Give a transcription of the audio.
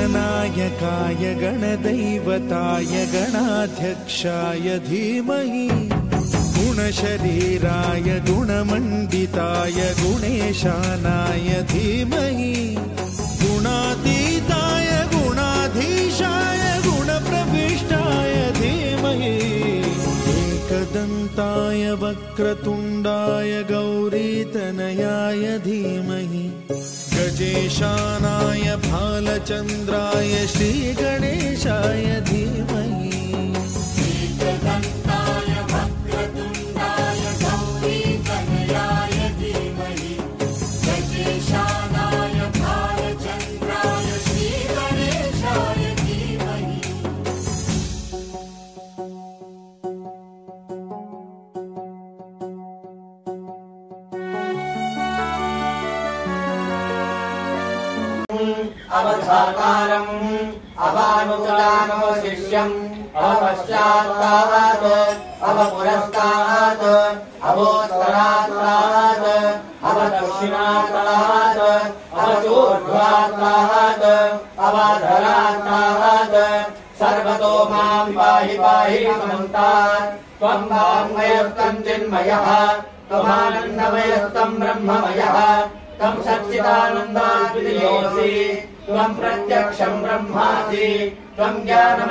गणनायकाय गणदैवताय गणाध्यक्षाय धीमहि गुणशरीराय गुणमण्डिताय गुणेशानाय धीमहि गुणातीताय गुणाधीशाय गुणप्रविष्टाय धीमहि एकदन्ताय वक्रतुण्डाय गौरीतनयाय धीमहि गजेशानाय भालचन्द्राय श्रीगणेशाय धीमहि एकदन्ताय वक्रतुण्डाय गौरीतनयाय धीमहि गजेशानाय भालचन्द्राय श्रीगणेशाय धीमहि अवधाकारम् अवानुदानो शिष्यम् अवपश्चात्तात् अवपुरस्तात् अवोत्तरात्तात् अवदक्षिणात्तात् अवचूर्ध्वात्तात् अवाधरात्तात् सर्वतो मां पाहि पाहि समन्तात् त्वं वाङ्मयस्तं चिन्मयः त्वमानन्दमयस्तं ब्रह्ममयः तम सच्चिदानन्दाद्वितीयोऽसि त्वं प्रत्यक्षं ब्रह्मासि त्वं ज्ञानमय